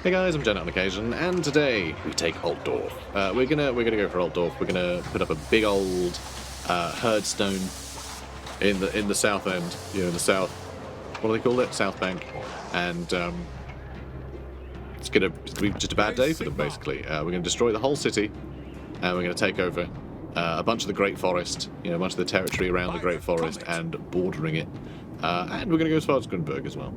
Hey guys, I'm Jen on occasion, and today we take Altdorf. We're gonna go for Altdorf. We're gonna put up a big old herd stone in the south end, in the south. What do they call it? South Bank, and it's gonna be just a bad day for them. Basically, we're gonna destroy the whole city, and we're gonna take over a bunch of the Great Forest, a bunch of the territory around the Great Forest and bordering it, and we're gonna go as far as Grunberg as well.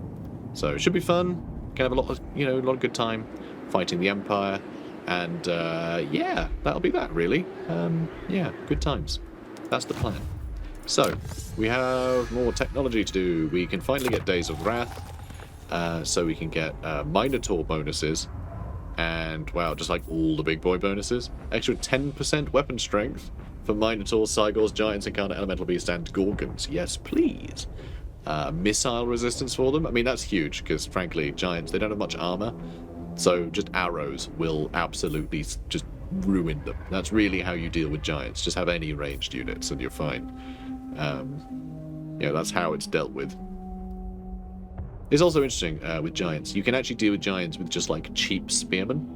So it should be fun. Can have a lot of good time fighting the Empire, and yeah, that'll be that really. Yeah, good times. That's the plan. So we have more technology to do. We can finally get Days of Wrath, so we can get Minotaur bonuses, and wow, just like all the big boy bonuses. Extra 10% weapon strength for Minotaurs, Cygors, Giants, Incarnate Elemental Beasts, and Gorgons. Yes, please. Missile resistance for them. I mean, that's huge because, frankly, Giants, they don't have much armor, so just arrows will absolutely just ruin them. That's really how you deal with Giants. Just have any ranged units and you're fine. That's how it's dealt with. It's also interesting with Giants. You can actually deal with Giants with just, like, cheap spearmen.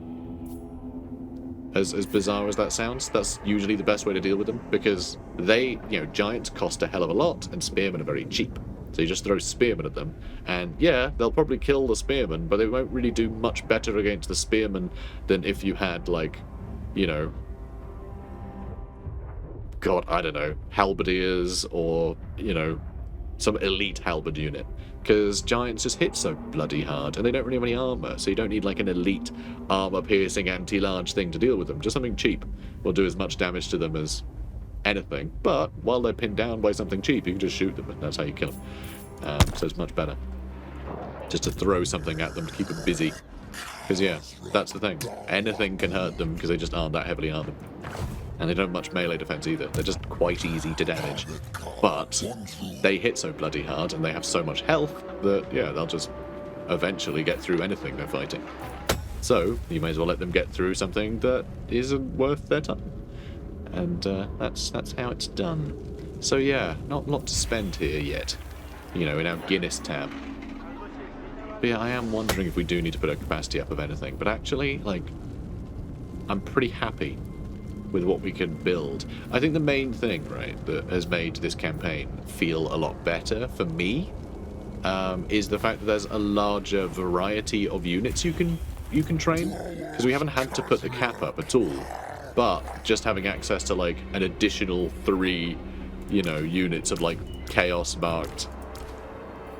As bizarre as that sounds, that's usually the best way to deal with them because they, Giants cost a hell of a lot and spearmen are very cheap. So you just throw spearmen at them, and yeah, they'll probably kill the spearmen, but they won't really do much better against the spearmen than if you had, like, God, I don't know, halberdiers or, some elite halberd unit. Because Giants just hit so bloody hard, and they don't really have any armor, so you don't need, like, an elite armor-piercing anti-large thing to deal with them. Just something cheap will do as much damage to them as anything, but while they're pinned down by something cheap, you can just shoot them, and that's how you kill them. So it's much better just to throw something at them to keep them busy. Because yeah, that's the thing. Anything can hurt them because they just aren't that heavily armored, and they don't have much melee defense either. They're just quite easy to damage, but they hit so bloody hard and they have so much health that yeah, they'll just eventually get through anything they're fighting. So you may as well let them get through something that isn't worth their time. And that's how it's done. So yeah, not a lot to spend here yet, in our Guinness tab. But yeah, I am wondering if we do need to put a capacity up of anything. But actually, like, I'm pretty happy with what we can build. I think the main thing, right, that has made this campaign feel a lot better for me is the fact that there's a larger variety of units you can train. Because we haven't had to put the cap up at all. But just having access to, like, an additional 3, units of, like, chaos-marked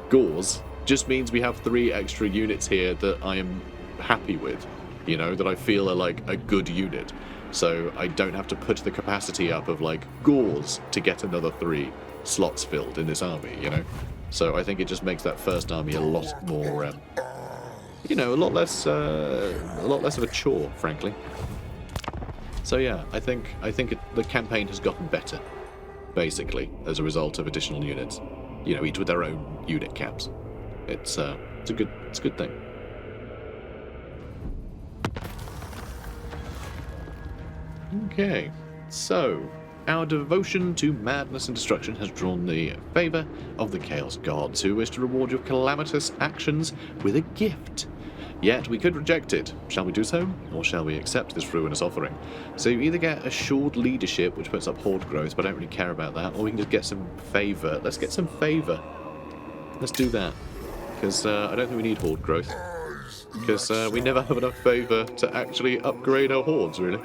Gors just means we have 3 extra units here that I am happy with, that I feel are, like, a good unit. So I don't have to put the capacity up of, like, Gors to get another 3 slots filled in this army, So I think it just makes that first army a lot more, a lot less of a chore, frankly. So yeah, I think the campaign has gotten better, basically, as a result of additional units. Each with their own unit caps. It's a good thing. Okay, so our devotion to madness and destruction has drawn the favour of the Chaos Gods, who wish to reward your calamitous actions with a gift. Yet we could reject it. Shall we do so? Or shall we accept this ruinous offering? So you either get assured leadership, which puts up horde growth, but I don't really care about that, or we can just get some favour. Let's get some favour. Let's do that. Because I don't think we need horde growth. Because we never have enough favour to actually upgrade our hordes, really.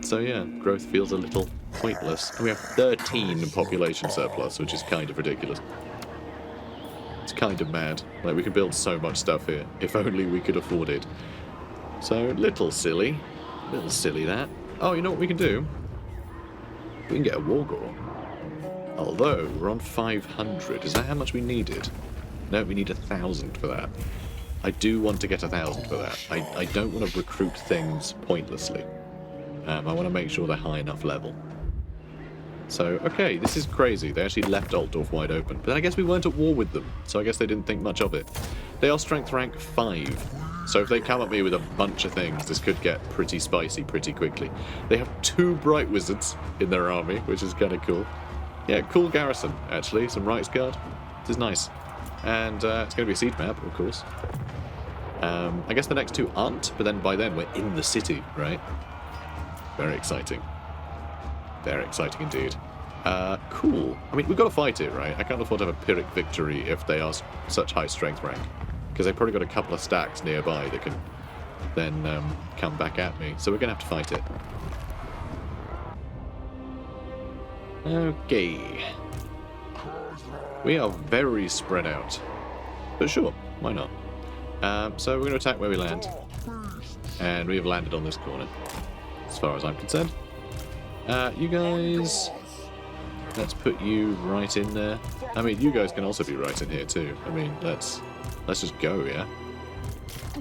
So yeah, growth feels a little pointless. And we have 13 population surplus, which is kind of ridiculous. It's kind of mad. Like, we can build so much stuff here, if only we could afford it. So, little silly that. Oh, you know what we can do? We can get a Wargore. Although, we're on 500. Is that how much we needed? No, we need 1,000 for that. I do want to get 1,000 for that. I don't want to recruit things pointlessly. I want to make sure they're high enough level. So, okay, this is crazy. They actually left Altdorf wide open. But I guess we weren't at war with them, so I guess they didn't think much of it. They are strength rank 5. So if they come at me with a bunch of things, this could get pretty spicy pretty quickly. They have 2 Bright Wizards in their army, which is kind of cool. Yeah, cool garrison, actually. Some Rights Guard. This is nice. And it's going to be a siege map, of course. I guess the next two aren't, but then by then we're in the city, right? Very exciting. Very exciting indeed. Cool. I mean, we've got to fight it, right? I can't afford to have a Pyrrhic victory if they are such high strength rank. Because they've probably got a couple of stacks nearby that can then come back at me. So we're going to have to fight it. Okay. We are very spread out. But sure, why not? So we're going to attack where we land. And we have landed on this corner, as far as I'm concerned. You guys... Let's put you right in there. I mean, you guys can also be right in here too. I mean, let's just go, yeah?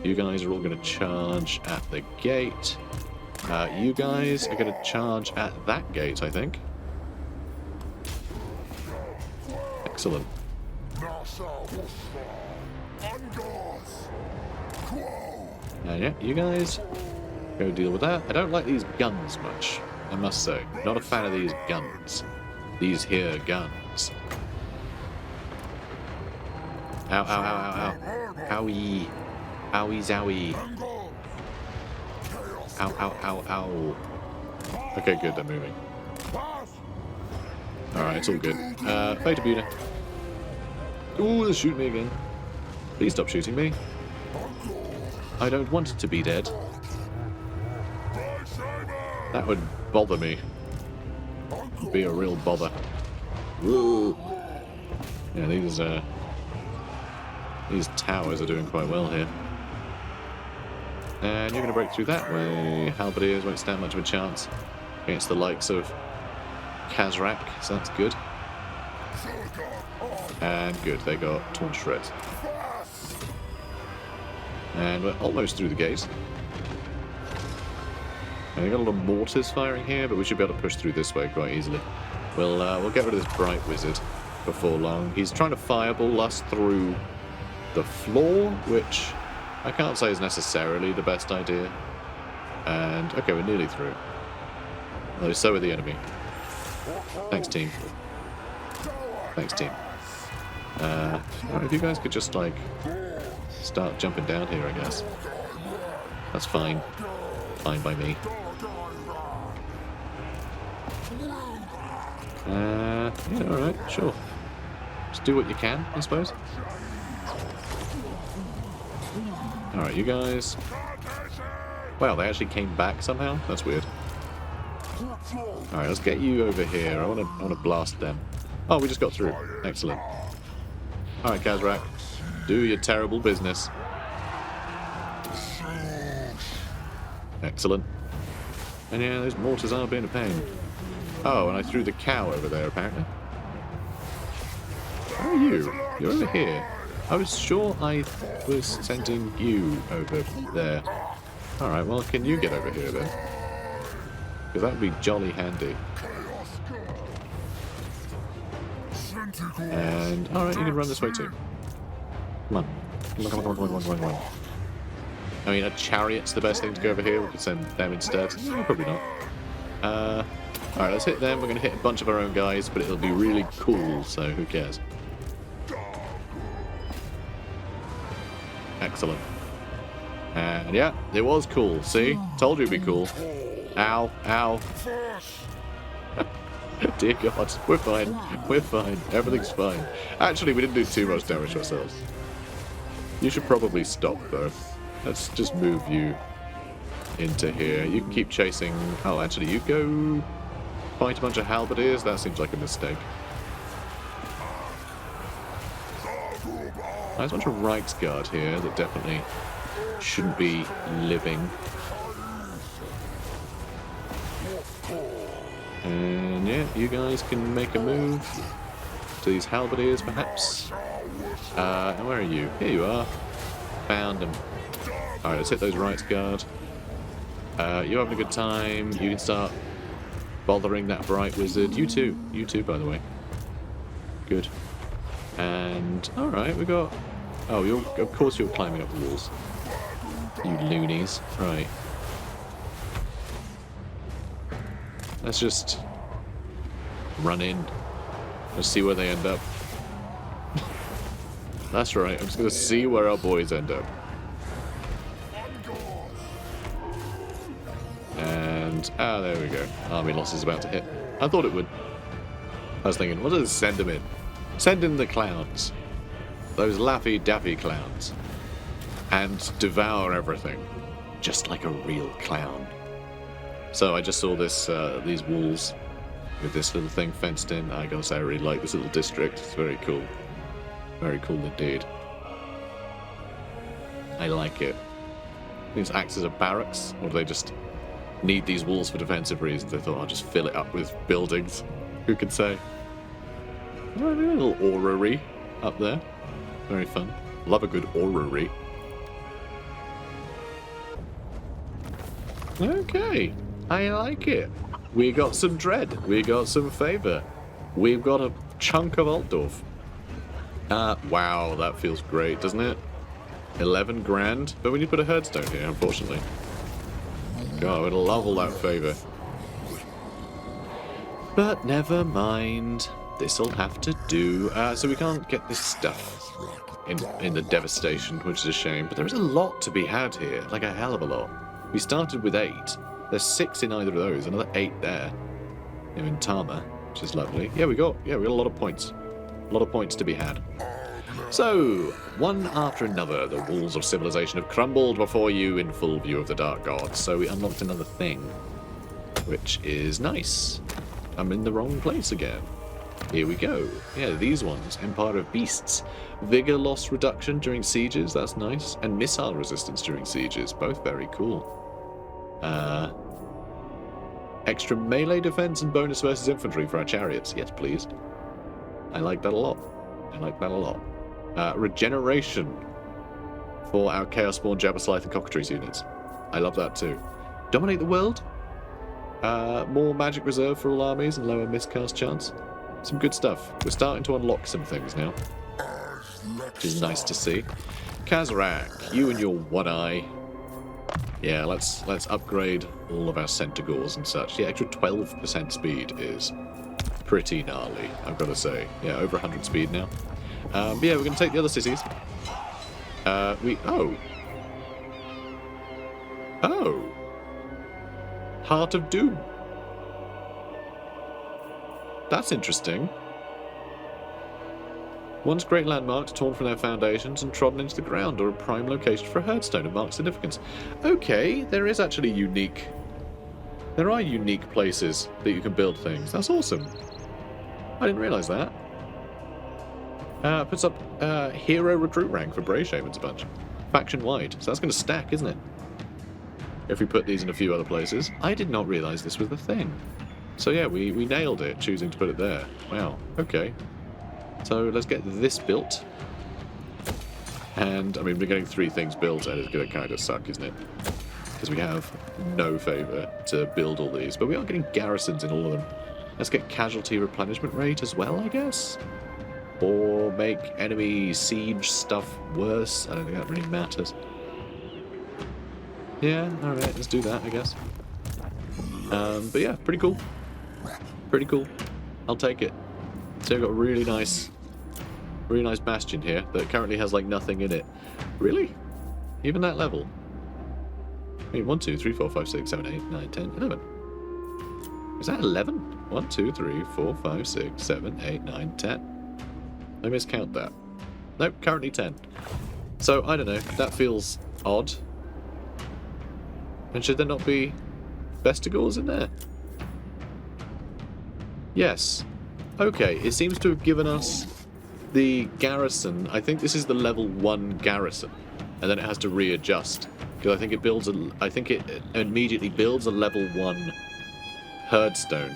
You guys are all going to charge at the gate. You guys are going to charge at that gate, I think. Excellent. Yeah, you guys go deal with that. I don't like these guns much, I must say. Not a fan of these guns. These here guns. Ow, ow, ow, ow, ow. Owie. Owie, zowie. Ow, ow, ow, ow. Okay, good, they're moving. Alright, it's all good. Beta Buda. Ooh, they're shooting me again. Please stop shooting me. I don't want to be dead. That would bother me. Be a real bother. Woo. Yeah, these towers are doing quite well here. And you're going to break through that way. Halberdiers won't stand much of a chance against the likes of Khazrak, so that's good. And good, they got torn to shreds. And we're almost through the gate. And we got a lot of mortars firing here, but we should be able to push through this way quite easily. We'll get rid of this bright wizard before long. He's trying to fireball us through the floor, which I can't say is necessarily the best idea. And okay, we're nearly through. Although so are the enemy. Thanks, team. Thanks, team. If you guys could just like start jumping down here, I guess. That's fine. Fine by me. Yeah, alright, sure. Just do what you can, I suppose. Alright, you guys. Wow, they actually came back somehow? That's weird. Alright, let's get you over here. I wanna blast them. Oh, we just got through. Excellent. Alright, Khazrak. Do your terrible business. Excellent. And yeah, those mortars are being a pain. Oh, and I threw the cow over there, apparently. Where are you? You're over here. I was sure I was sending you over there. Alright, well, can you get over here, then? Because that would be jolly handy. And, alright, you can run this way, too. Come on. Come on. I mean, a chariot's the best thing to go over here. We could send them instead. No, probably not. Alright, let's hit them. We're going to hit a bunch of our own guys, but it'll be really cool, so who cares? Excellent. And yeah, it was cool. See? Told you it'd be cool. Ow, ow. Dear God, we're fine. We're fine. Everything's fine. Actually, we didn't do too much damage to ourselves. You should probably stop, though. Let's just move you into here. You can keep chasing... Oh, actually, you go fight a bunch of halberdiers? That seems like a mistake. There's a bunch of Reichsguard here that definitely shouldn't be living. And yeah, you guys can make a move to these halberdiers, perhaps. And where are you? Here you are. Found them. Alright, let's hit those Reichsguard. You're having a good time. You can start bothering that bright wizard. You too. You too, by the way. Good. And, alright, we got... Oh, of course you're climbing up the walls. You loonies. Right. Let's just run in. Let's see where they end up. That's right, I'm just going to see where our boys end up. And, there we go. Army loss is about to hit. I thought it would. I was thinking, what does send them in? Send in the clowns. Those Laffy Daffy clowns. And devour everything. Just like a real clown. So I just saw this, these walls with this little thing fenced in. I gotta say, I really like this little district. It's very cool. Very cool indeed. I like it. These acts as a barracks, or do they just need these walls for defensive reasons? They thought, I'll just fill it up with buildings. Who can say? Oh, a little orrery up there. Very fun. Love a good orrery. Okay, I like it. We got some dread. We got some favour. We've got a chunk of Altdorf. Wow, that feels great, doesn't it? 11 grand. But we need to put a herdstone here, unfortunately. God, I would love all that favour. But never mind. This'll have to do. So we can't get this stuff in the devastation, which is a shame. But there is a lot to be had here, like a hell of a lot. We started with 8. There's 6 in either of those. Another 8 there. In Tama, which is lovely. Yeah, we got a lot of points. A lot of points to be had. So, one after another, the walls of civilization have crumbled before you in full view of the Dark Gods. So we unlocked another thing, which is nice. I'm in the wrong place again. Here we go. Yeah, these ones. Empire of Beasts. Vigor loss reduction during sieges, that's nice. And missile resistance during sieges, both very cool. Extra melee defense and bonus versus infantry for our chariots. Yes, please. I like that a lot. I like that a lot. Regeneration for our Chaos Spawn, Jabberslythe and Cockatrice units. I love that too. Dominate the world. More magic reserve for all armies and lower miscast chance. Some good stuff. We're starting to unlock some things now, which is nice to see. Khazrak, you and your one eye. Yeah, let's upgrade all of our Centaurs and such. Yeah, extra 12% speed is pretty gnarly, I've got to say. Yeah, over 100 speed now. Yeah, we're going to take the other cities. Oh, Heart of Doom. That's interesting. Once great landmarks torn from their foundations and trodden into the ground, or a prime location for a herdstone of marked significance. Okay, there is actually unique. There are unique places that you can build things. That's awesome. I didn't realise that. Puts up hero recruit rank for Brave Shamans a bunch. Faction wide. So that's going to stack, isn't it? If we put these in a few other places. I did not realise this was the thing. So yeah, we nailed it, choosing to put it there. Wow, okay. So let's get this built. And, I mean, we're getting 3 things built and it's going to kind of suck, isn't it? Because we have no favour to build all these. But we are getting garrisons in all of them. Let's get casualty replenishment rate as well, I guess? Or make enemy siege stuff worse. I don't think that really matters. Yeah, alright, let's do that, I guess. But yeah, pretty cool. Pretty cool. I'll take it. So we've got a really nice bastion here that currently has like nothing in it. Really? Even that level? I mean, 1, 2, 3, 4, 5, 6, 7, 8, 9, 10, 11. Is that 11? 1, 2, 3, 4, 5, 6, 7, 8, 9, 10. I miscount that. Nope, currently 10. So, I don't know, that feels odd. And should there not be Vestigors in there? Yes. Okay, it seems to have given us the garrison. I think this is the level 1 garrison, and then it has to readjust because I think it builds it immediately builds a level 1 herdstone,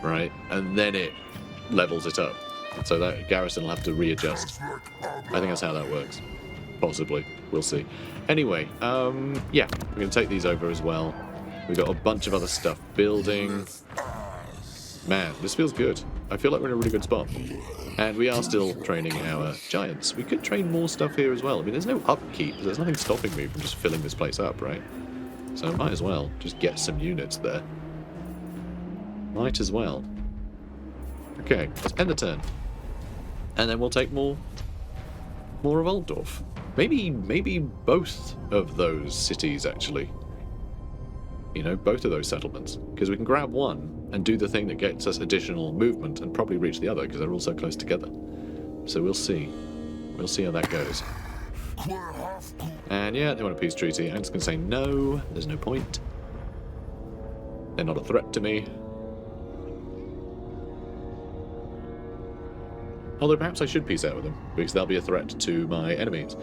right, and then it levels it up. So that garrison will have to readjust. I think that's how that works. Possibly, we'll see. Anyway, yeah, we're gonna take these over as well. We've got a bunch of other stuff building. Man, this feels good. I feel like we're in a really good spot. And we are still training our giants. We could train more stuff here as well. I mean, there's no upkeep. There's nothing stopping me from just filling this place up, right? So I might as well just get some units there. Might as well. Okay, let's end the turn. And then we'll take more of Altdorf. Maybe both of those cities, actually. you know, both of those settlements. Because we can grab one and do the thing that gets us additional movement and probably reach the other because they're all so close together. So we'll see. We'll see how that goes. And yeah, they want a peace treaty. I'm just going to say no. There's no point. They're not a threat to me. Although perhaps I should peace out with them, because they'll be a threat to my enemies.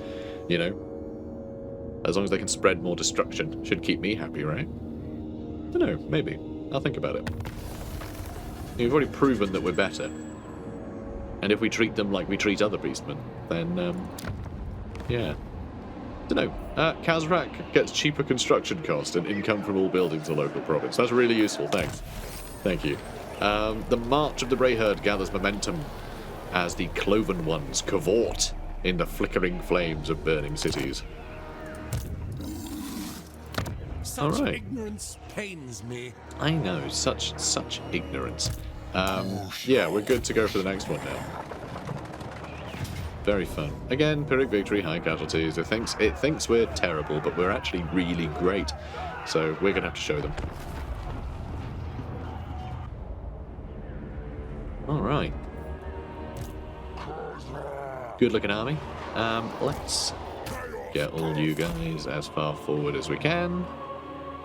You know? As long as they can spread more destruction. Should keep me happy, right? I don't know, maybe. I'll think about it. We've already proven that we're better. And if we treat them like we treat other beastmen, then, yeah. Don't know. Khazrak gets cheaper construction cost and income from all buildings in the local province. That's really useful, thanks. Thank you. The march of the Grey Herd gathers momentum as the cloven ones cavort in the flickering flames of burning cities. Such All right. ignorance pains me. I know, such ignorance. Yeah, we're good to go for the next one now. Very fun. Again, Pyrrhic victory, high casualties. It thinks we're terrible, but we're actually really great. So we're gonna have to show them. All right. Good looking army. Let's get all you guys as far forward as we can.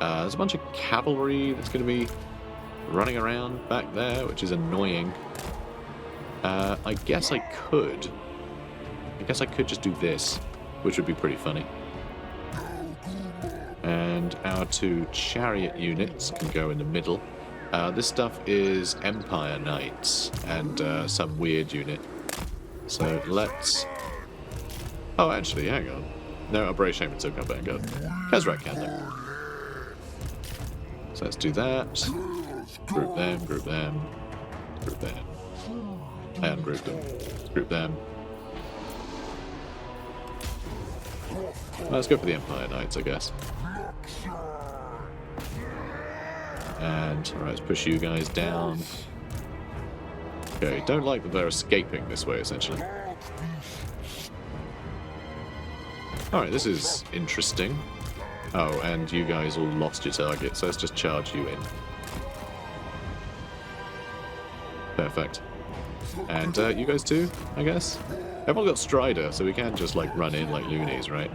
There's a bunch of cavalry that's going to be running around back there, which is annoying. I guess I could just do this, which would be pretty funny. And our two chariot units can go in the middle. This stuff is Empire Knights and some weird unit. So let's... Oh, actually, hang on. No, I'll brace shame and so come back up. Khazrak can though. So let's do that. Group them, group them, group them. And group them. Group them. Let's go for the Empire Knights, I guess. And, alright, let's push you guys down. Okay, don't like that they're escaping this way, essentially. Alright, this is interesting. Oh, and you guys all lost your target, so let's just charge you in. Perfect. And you guys too, I guess? Everyone got Strider, so we can just like run in like loonies, right?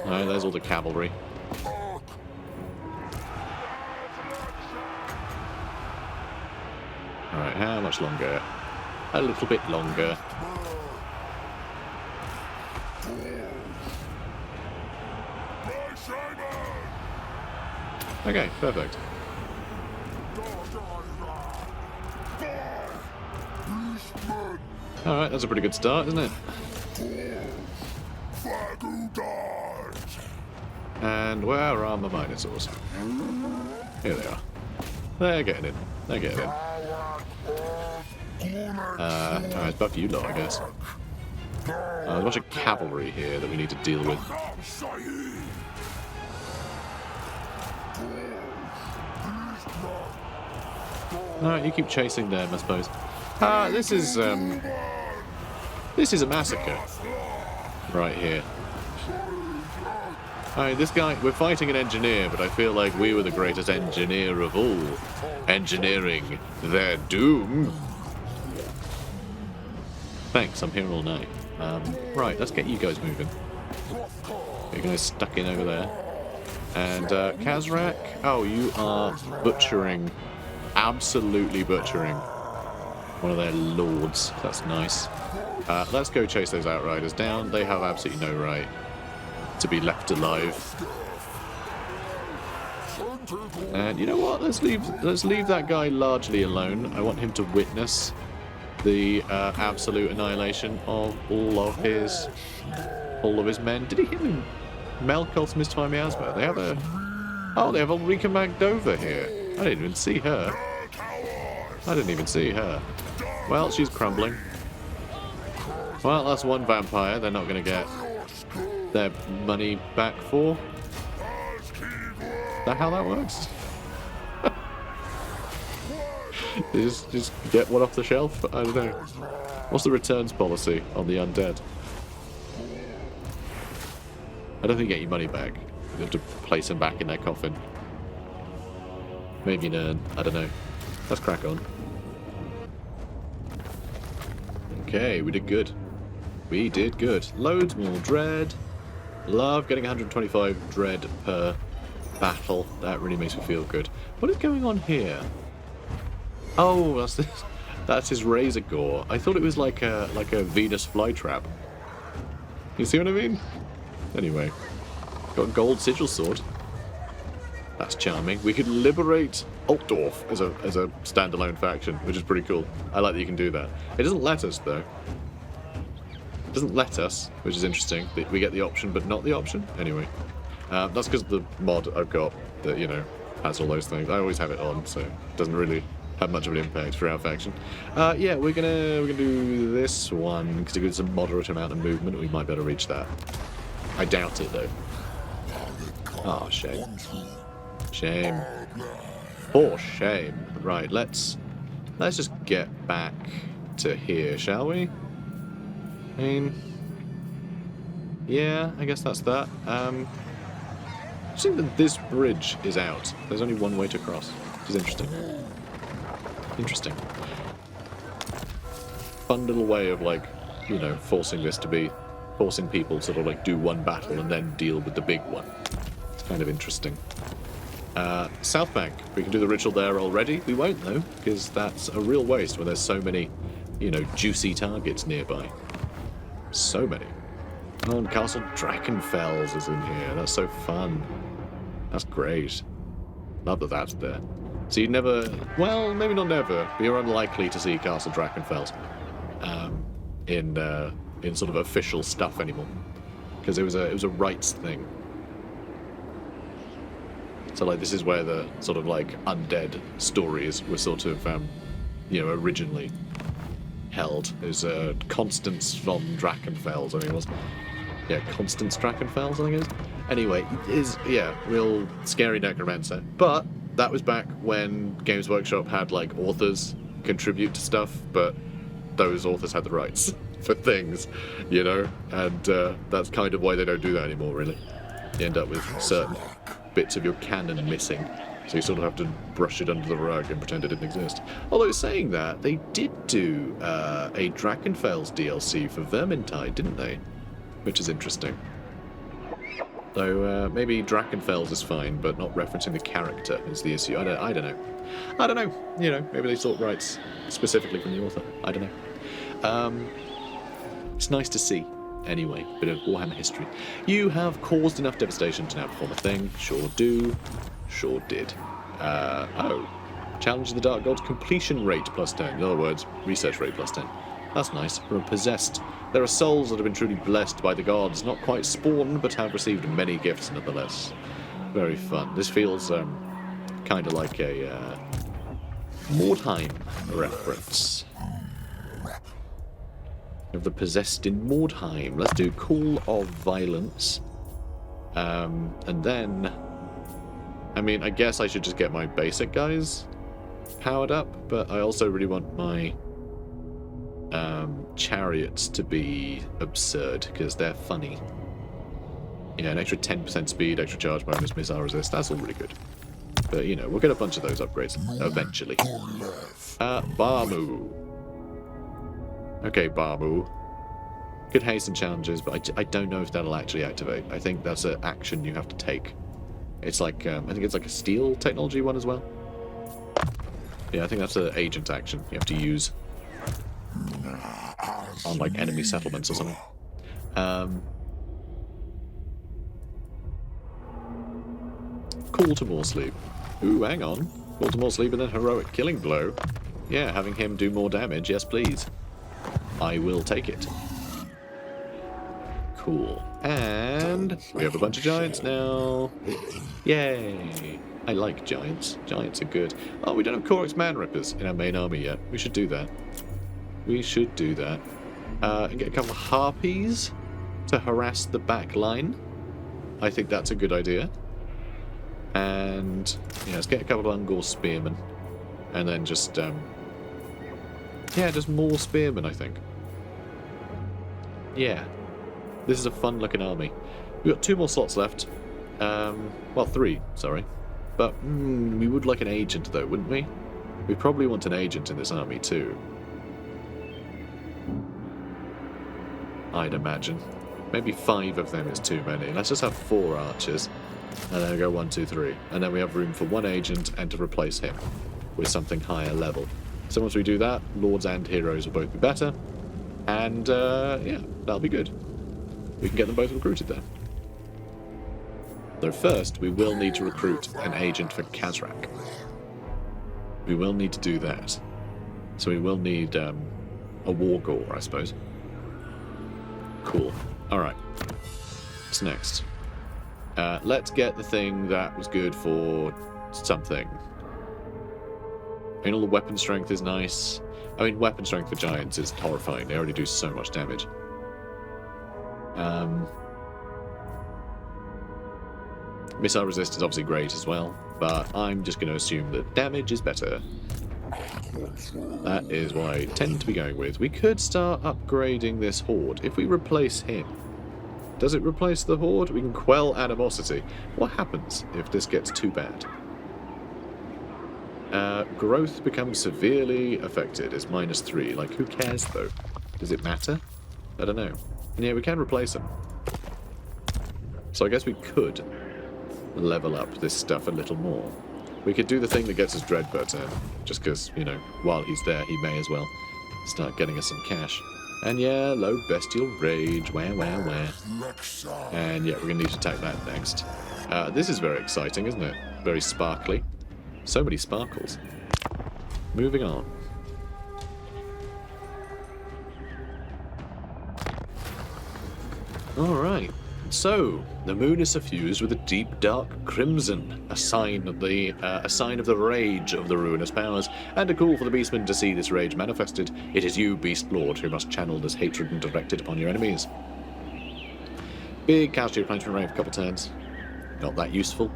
Alright, there's all the cavalry. Alright, how much longer? A little bit longer. Okay, perfect. Alright, that's a pretty good start, isn't it? And where are my Minotaurs? Here they are. They're getting in. They're getting in. Alright, buff you lot, I guess. There's a bunch of cavalry here that we need to deal with. Alright, you keep chasing them, I suppose. This is a massacre. Right here. Alright, this guy, we're fighting an engineer, but I feel like we were the greatest engineer of all. Engineering their doom. Thanks, I'm here all night. Right, let's get you guys moving. You guys stuck in over there. And Khazrak, oh, you are butchering, absolutely butchering one of their lords. That's nice. Let's go chase those Outriders down. They have absolutely no right to be left alive. And you know what? Let's leave that guy largely alone. I want him to witness the absolute annihilation of all of his men. Did he hit him? Melkos Mr. Miasma. They have a Ulrika Magdova here. I didn't even see her. Well, she's crumbling. Well, that's one vampire they're not going to get their money back for. Is that how that works? just get one off the shelf? I don't know. What's the returns policy on the undead? I don't think you get your money back. You have to place them back in their coffin. Maybe an urn. I don't know. Let's crack on. Okay, we did good. We did good. Loads more dread. Love getting 125 dread per battle. That really makes me feel good. What is going on here? Oh, that's this. That's his razor gore. I thought it was like a Venus flytrap. You see what I mean? Anyway, got a gold sigil sword. That's charming. We could liberate Altdorf as a standalone faction, which is pretty cool. I like that you can do that. It doesn't let us though. It doesn't let us, which is interesting. We get the option, but not the option. Anyway, that's because of the mod I've got that has all those things. I always have it on, so it doesn't really have much of an impact for our faction. Yeah, we're gonna do this one because it gives a moderate amount of movement. We might be able to reach that. I doubt it though. Oh, shame. Shame. For shame. Right, let's just get back to here, shall we? I mean, yeah, I guess that's that. I think that this bridge is out. There's only one way to cross, which is interesting. Interesting. Fun little way of forcing people to sort of do one battle and then deal with the big one. It's kind of interesting. South Bank, we can do the ritual there already. We won't though, because that's a real waste when there's so many, juicy targets nearby. So many. Oh, and Castle Drachenfels is in here. That's so fun. That's great. Love that that's there. So you'd never, well, maybe not never, but you're unlikely to see Castle Drachenfels in sort of official stuff anymore, because it was a rights thing. So this is where the sort of undead stories were sort of originally held. There's Constance von Drachenfels, I think it was. Yeah, Constance Drachenfels, I think it is. Anyway, it is, real scary necromancer. But that was back when Games Workshop had authors contribute to stuff, but those authors had the rights for things, and that's kind of why they don't do that anymore, really. You end up with certain bits of your canon missing, so you sort of have to brush it under the rug and pretend it didn't exist. Although saying that, they did do a Drachenfels DLC for Vermintide, didn't they? Which is interesting. Though maybe Drachenfels is fine, but not referencing the character is the issue. I don't know. Maybe they sought rights specifically from the author. I don't know. It's nice to see. Anyway, bit of Warhammer history. You have caused enough devastation to now perform a thing. Sure do. Sure did. Challenge the Dark Gods completion rate plus 10. In other words, research rate plus 10. That's nice. From possessed, there are souls that have been truly blessed by the gods, not quite spawned, but have received many gifts nonetheless. Very fun. This feels kind of like a Mordheim reference. Of the possessed in Mordheim. Let's do Call of Violence. And then, I guess I should just get my basic guys powered up, but I also really want my chariots to be absurd, because they're funny. An extra 10% speed, extra charge bonus, missile resist, that's all really good. But, we'll get a bunch of those upgrades eventually. Barmu. Okay, Barmu. Good haste and challenges, but I don't know if that'll actually activate. I think that's an action you have to take. It's I think it's a steel technology one as well. Yeah, I think that's an agent action you have to use on enemy settlements or something. Call to more sleep. Ooh, hang on. Call to more sleep and then heroic killing blow. Yeah, having him do more damage, yes please. I will take it. Cool. And we have a bunch of giants now. Yay! I like giants. Giants are good. Oh, we don't have Korix Man Rippers in our main army yet. We should do that. We should do that. And get a couple of harpies to harass the back line. I think that's a good idea. And yeah, let's get a couple of Ungor spearmen. And then just just more spearmen, I think. Yeah. This is a fun looking army. We've got 2 more slots left. Well, 3, sorry. But, we would like an agent, though, wouldn't we? We probably want an agent in this army, too. I'd imagine. Maybe 5 of them is too many. Let's just have 4 archers. And then go 1, 2, 3. And then we have room for 1 agent and to replace him with something higher level. So once we do that, lords and heroes will both be better. And, yeah, that'll be good. We can get them both recruited then. Though first, we will need to recruit an agent for Khazrak. We will need to do that. So we will need a war gore, I suppose. Cool. Alright. What's next? Let's get the thing that was good for something. I mean, all the weapon strength is nice. I mean, weapon strength for giants is horrifying. They already do so much damage. Missile resist is obviously great as well, but I'm just going to assume that damage is better. That is what I tend to be going with. We could start upgrading this horde. If we replace him, does it replace the horde? We can quell animosity. What happens if this gets too bad? Growth becomes severely affected. It's -3. Like, who cares, though? Does it matter? I don't know. And yeah, we can replace him. So I guess we could level up this stuff a little more. We could do the thing that gets us Dread per turn, just because, you know, while he's there, he may as well start getting us some cash. And yeah, low bestial rage, where. And yeah, we're going to need to attack that next. This is very exciting, isn't it? Very sparkly. So many sparkles. Moving on. Alright. So, the moon is suffused with a deep dark crimson, a sign of the rage of the ruinous powers, and a call for the beastmen to see this rage manifested. It is you, Beast Lord, who must channel this hatred and direct it upon your enemies. Big casualty replenishment rate for a couple turns. Not that useful.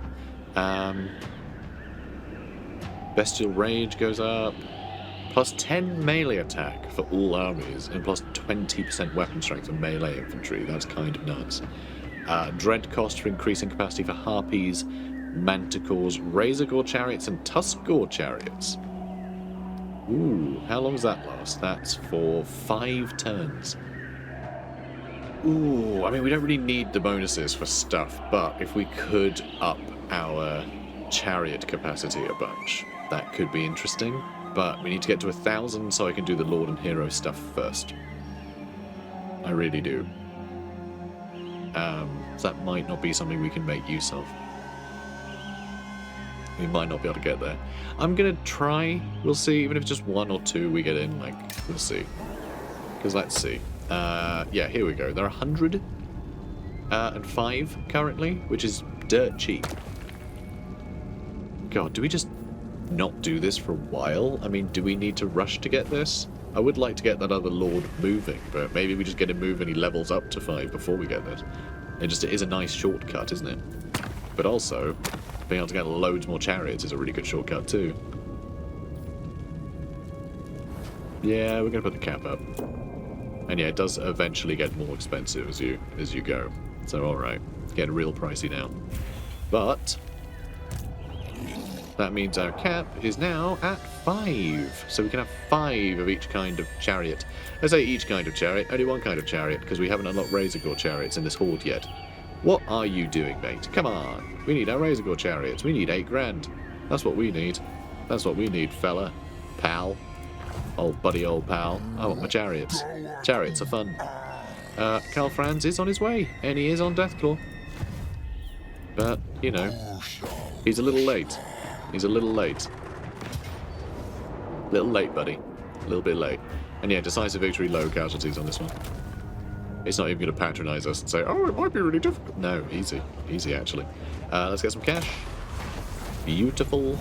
Bestial rage goes up. Plus 10 melee attack for all armies, and plus 20% weapon strength for melee infantry. That's kind of nuts. Dread cost for increasing capacity for harpies, manticores, razor gore chariots, and tusk gore chariots. Ooh, how long does that last? That's for 5 turns. Ooh, I mean, we don't really need the bonuses for stuff, but if we could up our chariot capacity a bunch, that could be interesting. But we need to get to 1,000 so I can do the Lord and Hero stuff first. I really do. So that might not be something we can make use of. We might not be able to get there. I'm going to try. We'll see. Even if it's just 1 or 2 we get in, like, we'll see. Because let's see. Yeah, here we go. There are 105 currently, which is dirt cheap. God, do we just not do this for a while? I mean, do we need to rush to get this? I would like to get that other Lord moving, but maybe we just get him moving and he levels up to 5 before we get this. It is a nice shortcut, isn't it? But also, being able to get loads more chariots is a really good shortcut too. Yeah, we're going to put the cap up. And yeah, it does eventually get more expensive as you go. So alright, it's getting real pricey now. But that means our cap is now at 5. So we can have 5 of each kind of chariot. I say each kind of chariot, only one kind of chariot, because we haven't unlocked razor gore chariots in this horde yet. What are you doing, mate? Come on. We need our razor gore chariots. We need 8 grand. That's what we need. That's what we need, fella. Pal. Old buddy, old pal. I want my chariots. Chariots are fun. Karl Franz is on his way, and he is on Deathclaw. But, you know, he's a little late. He's a little late. Little late, buddy. A little bit late. And yeah, decisive victory, low casualties on this one. It's not even going to patronize us and say, oh, it might be really difficult. No, easy. Easy, actually. Let's get some cash. Beautiful.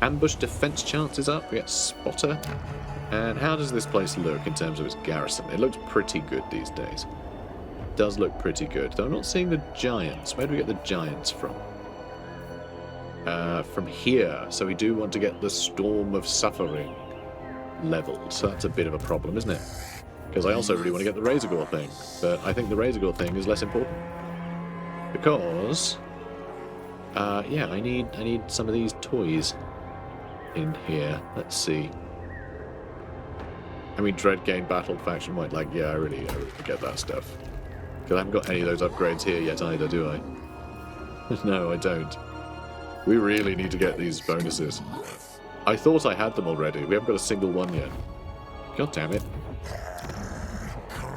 Ambush defense chances up. We get Spotter. And how does this place look in terms of its garrison? It looks pretty good these days. It does look pretty good. Though I'm not seeing the giants. Where do we get the giants from? From here. So we do want to get the Storm of Suffering leveled. So that's a bit of a problem, isn't it? Because I also really want to get the Razor Gore thing. But I think the Razor Gore thing is less important. Because Yeah, I need some of these toys in here. Let's see. I mean, Dread Gain Battle Faction might like, yeah, I really forget that stuff. Because I haven't got any of those upgrades here yet either, do I? No, I don't. We really need to get these bonuses. I thought I had them already. We haven't got a single one yet. God damn it.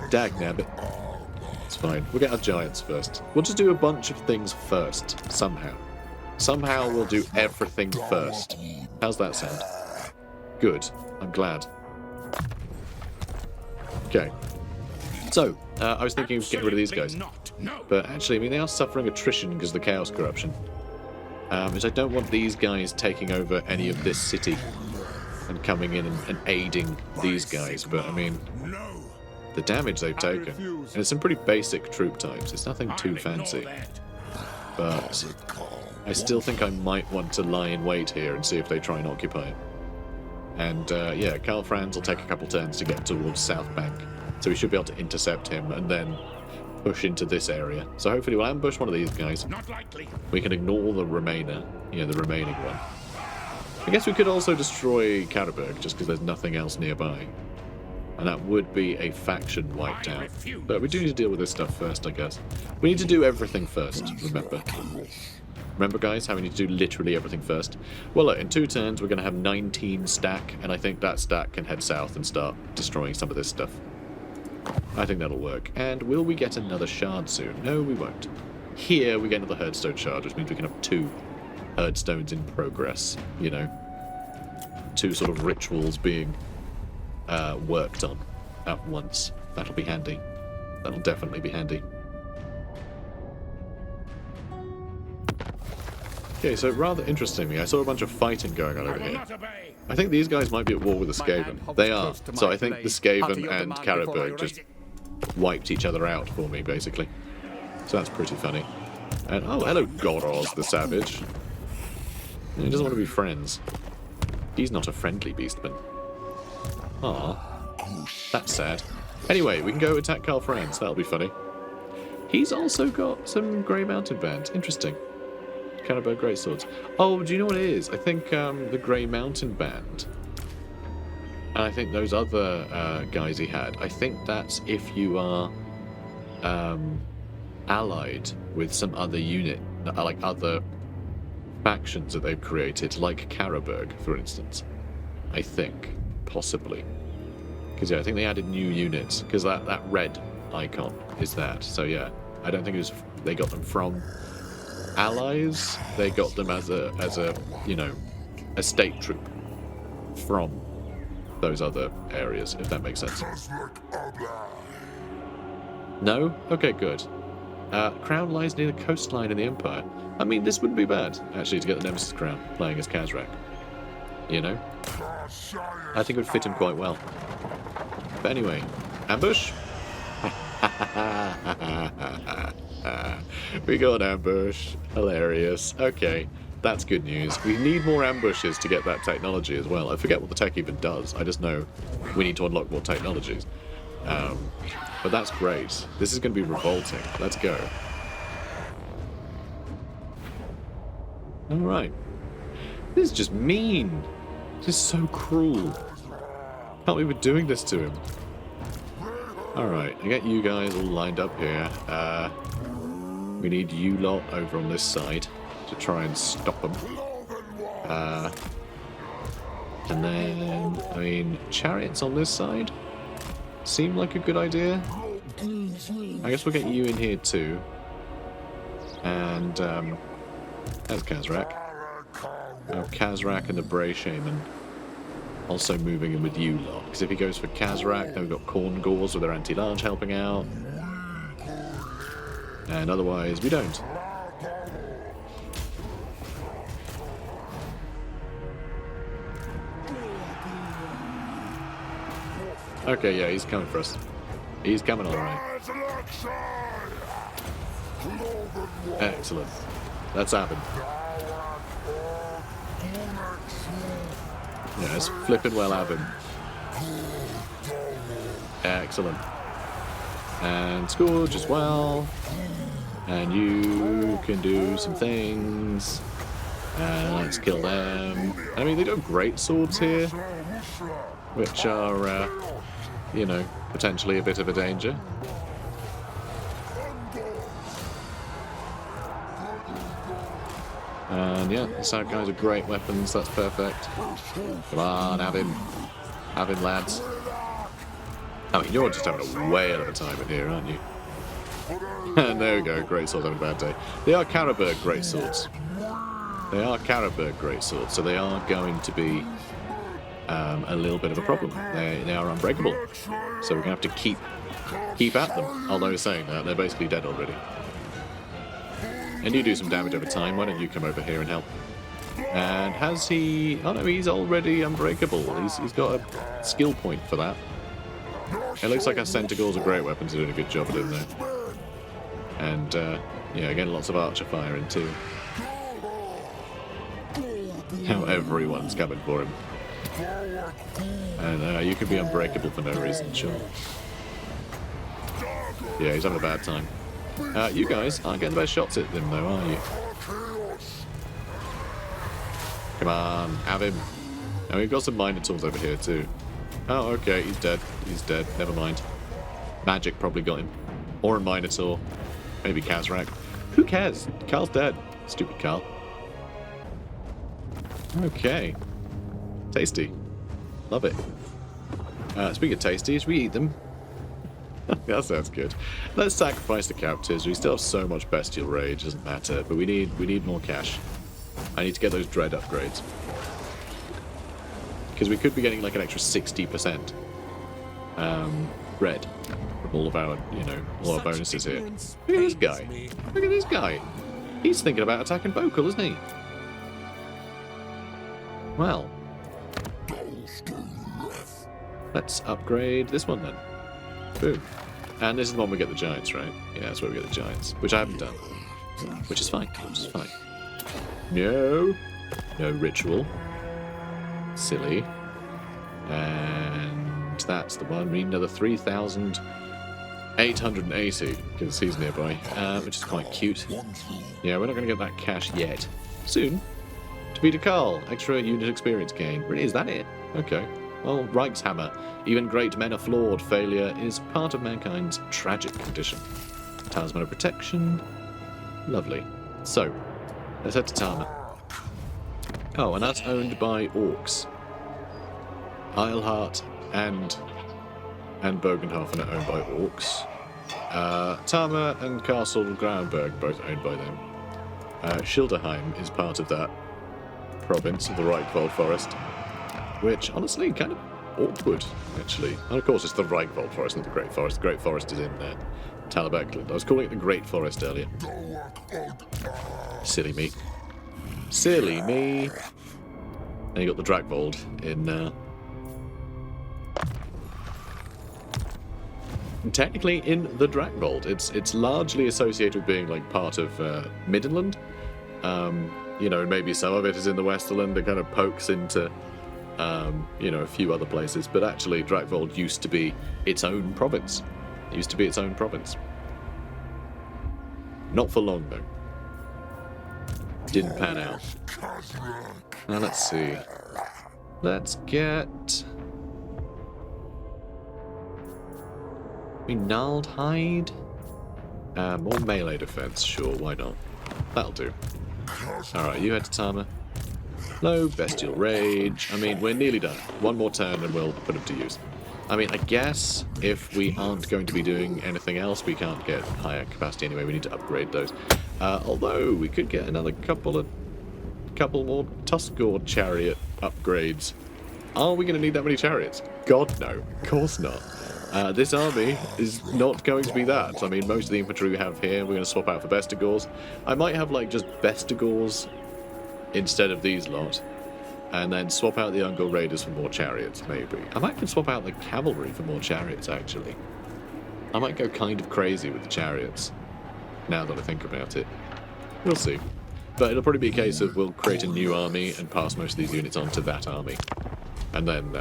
Dagnabbit. It's fine. We'll get our giants first. We'll just do a bunch of things first, somehow. Somehow we'll do everything first. How's that sound? Good. I'm glad. Okay. So, I was thinking of getting rid of these guys. But actually, I mean, they are suffering attrition because of the Chaos Corruption. Which I don't want these guys taking over any of this city and coming in and aiding these guys. But, I mean, the damage they've taken. And it's some pretty basic troop types. It's nothing too fancy. But I still think I might want to lie in wait here and see if they try and occupy it. And, yeah, Karl Franz will take a couple turns to get towards South Bank. So we should be able to intercept him and then push into this area. So hopefully we'll ambush one of these guys. Not likely. We can ignore the remaining one. I guess we could also destroy Karaberg just because there's nothing else nearby. And that would be a faction wiped out. But we do need to deal with this stuff first, I guess. We need to do everything first, remember. Remember, guys, how we need to do literally everything first? Well, look, in 2 turns, we're going to have 19 stack, and I think that stack can head south and start destroying some of this stuff. I think that'll work. And will we get another shard soon? No, we won't. Here, we get another Herdstone shard, which means we can have 2 Herdstones in progress, you know. 2 sort of rituals being worked on at once. That'll be handy. That'll definitely be handy. Okay, so rather interestingly, I saw a bunch of fighting going on over here. I think these guys might be at war with the Skaven. They are. So I think the Skaven and Karaberg just wiped each other out for me, basically. So that's pretty funny. And, oh, hello, Goroz the Savage. He doesn't want to be friends. He's not a friendly beastman. Aw. That's sad. Anyway, we can go attack Karl Franz. That'll be funny. He's also got some Grey Mountain Band. Interesting. Karaberg Greatswords. Oh, do you know what it is? I think the Grey Mountain Band, and I think those other guys he had, I think that's if you are allied with some other unit, like other factions that they've created, like Karaberg, for instance. I think, possibly. Because, yeah, I think they added new units, because that red icon is that. So, yeah, I don't think it was they got them from allies. They got them as a you know, a state troop from those other areas, if that makes sense. No? Okay, good. Crown lies near the coastline in the Empire. I mean, this wouldn't be bad, actually, to get the Nemesis Crown, playing as Khazrak. You know? I think it would fit him quite well. But anyway, ambush? We got an ambush. Hilarious. Okay, that's good news. We need more ambushes to get that technology as well. I forget what the tech even does. I just know we need to unlock more technologies. But that's great. This is going to be revolting. Let's go. Alright. This is just mean. This is so cruel. Can't believe we're doing this to him. Alright, I get you guys all lined up here. We need you lot over on this side to try and stop them. And then, I mean, chariots on this side seem like a good idea. I guess we'll get you in here too. And, there's Khazrak. Khazrak and the Bray Shaman also moving in with you lot. Because if he goes for Khazrak, then we've got Corn Gauls with their anti-large helping out. And otherwise, we don't. Okay, yeah, he's coming for us. He's coming alright. Excellent. That's happened. Yeah, it's flipping well happened. Excellent. And Scourge as well. And you can do some things. Let's kill them. I mean, they do have great swords here, which are, you know, potentially a bit of a danger. And yeah, the South guys are great weapons, that's perfect. Come on, have him. Have him, lads. I mean, you're just having a whale of a time in here, aren't you? And there we go, great swords having a bad day. They are Carroburg great swords. They are Carroburg great swords, so they are going to be a little bit of a problem. They are unbreakable, so we're going to have to keep at them. Although saying that, they're basically dead already. And you do some damage over time. Why don't you come over here and help? And has he... Oh no, he's already unbreakable. He's got a skill point for that. It looks like our Centaurs are great weapons. Are doing a good job of it there. And yeah, again, lots of archer firing too. How everyone's coming for him. And you can be unbreakable for no reason, sure. Yeah, he's having a bad time. You guys aren't getting the best shots at them though, are you? Come on, have him. And we've got some Minotaurs over here too. Oh, okay, he's dead. He's dead. Never mind. Magic probably got him. Or a Minotaur. Maybe Khazrak. Who cares? Carl's dead. Stupid Carl. Okay. Tasty. Love it. Speaking of tasty, should we eat them? That sounds good. Let's sacrifice the captives. We still have so much bestial rage, doesn't matter. But we need more cash. I need to get those dread upgrades. Because we could be getting like an extra 60% red from all of our, you know, all our bonuses here. Look at this guy. Look at this guy. He's thinking about attacking Vocal, isn't he? Well. Let's upgrade this one then. Boom. And this is the one we get the giants, right? Yeah, that's where we get the giants. Which I haven't done. Which is fine. Which is fine. No. No ritual. Silly. And that's the one. We need another 3,880 because he's nearby, which is quite cute. Yeah, we're not going to get that cash yet. Soon. Defeat a Carl. Extra unit experience gain. Really, is that it? Okay. Well, Reichshammer. Even great men are flawed. Failure is part of mankind's tragic condition. Talisman of protection. Lovely. So, let's head to Tama. Oh, and that's owned by orcs. Eilhart and Bogenhofen are owned by orcs. Tama and Castle Graunberg both owned by them. Schilderheim is part of that province of the Reichwald Forest, which honestly kind of awkward, actually. And of course it's the Reichwald Forest, not the Great Forest. The Great Forest is in Talabecland. I was calling it the Great Forest earlier. Silly me. Silly me. And you got the Dragvold in technically in the Dragvold. It's largely associated with being like part of Middenland. You know, maybe some of it is in the Westerland that kind of pokes into you know, a few other places, but actually Dragvold used to be its own province. It used to be its own province. Not for long though. Didn't pan out. Now let's see. Let's get... Gnarled hide? More melee defense, sure, why not? That'll do. Alright, you head to Tama. Low bestial rage. I mean, we're nearly done. One more turn and we'll put them to use. I mean, I guess if we aren't going to be doing anything else, we can't get higher capacity anyway. We need to upgrade those. Although we could get another couple more Tuskgord chariot upgrades. Are we going to need that many chariots? God, no. Of course not. This army is not going to be that. I mean, most of the infantry we have here, we're going to swap out for Bestigors. I might have, like, just Bestigors instead of these lot. And then swap out the Ungol Raiders for more chariots, maybe. I might even swap out the cavalry for more chariots, actually. I might go kind of crazy with the chariots, now that I think about it. We'll see. But it'll probably be a case of we'll create a new army and pass most of these units onto that army. and then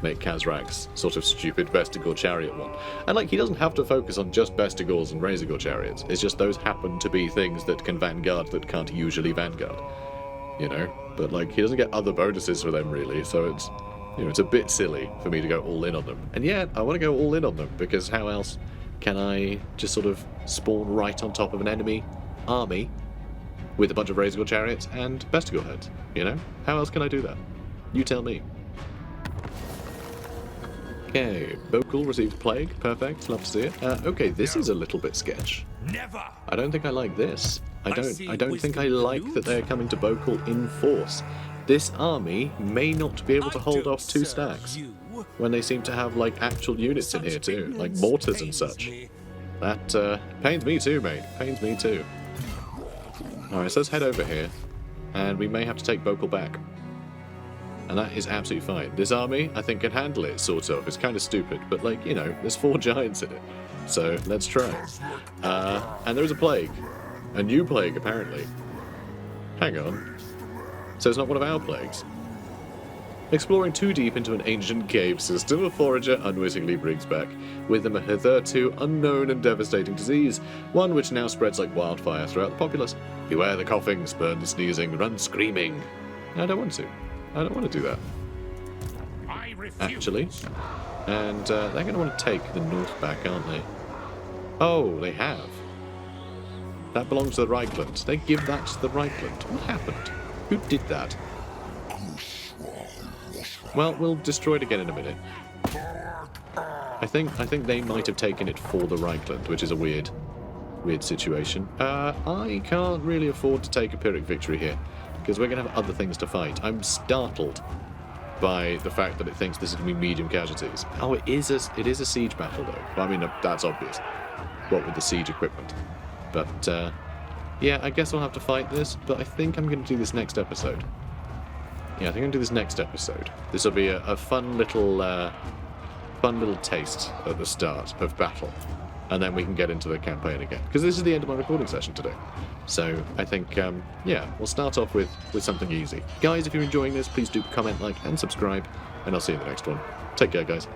make Khazrak's sort of stupid Vestigor chariot one. And like, he doesn't have to focus on just Vestigors and Razigor chariots. It's just those happen to be things that can vanguard that can't usually vanguard. You know? But like, he doesn't get other bonuses for them really, so it's, you know, it's a bit silly for me to go all in on them. And yet, I want to go all in on them, because how else can I just sort of spawn right on top of an enemy army with a bunch of Razigor chariots and Vestigor heads, you know? How else can I do that? You tell me. Okay, Vocal received Plague. Perfect, love to see it. Okay, this is a little bit sketch. Never. I don't think I like this. I don't think I like that they're coming to Vocal in force. This army may not be able to hold off 2 stacks, when they seem to have like actual units in here too, like mortars and such. That pains me too, mate. Pains me too. Alright, so let's head over here, and we may have to take Vocal back. And that is absolutely fine. This army, I think, can handle it, sort of. It's kind of stupid, but like, you know, there's 4 giants in it. So, let's try. And there is a plague. A new plague, apparently. Hang on. So it's not one of our plagues. Exploring too deep into an ancient cave system, a forager unwittingly brings back with them a hitherto unknown and devastating disease, one which now spreads like wildfire throughout the populace. Beware the coughing, spurn the sneezing, run screaming. I don't want to. I don't want to do that. Actually. And they're going to want to take the north back, aren't they? Oh, they have. That belongs to the Reichland. They give that to the Reichland. What happened? Who did that? Well, we'll destroy it again in a minute. I think they might have taken it for the Reichland, which is a weird situation. I can't really afford to take a Pyrrhic victory here, because we're going to have other things to fight. I'm startled by the fact that it thinks this is going to be medium casualties. Oh, it is a siege battle, though. Well, I mean, that's obvious. What with the siege equipment. But, yeah, I guess I'll have to fight this, but I think I'm going to do this next episode. Yeah, I think I'm going to do this next episode. This will be a fun little taste at the start of battle. And then we can get into the campaign again. Because this is the end of my recording session today. So I think, yeah, we'll start off with something easy. Guys, if you're enjoying this, please do comment, like, and subscribe. And I'll see you in the next one. Take care, guys.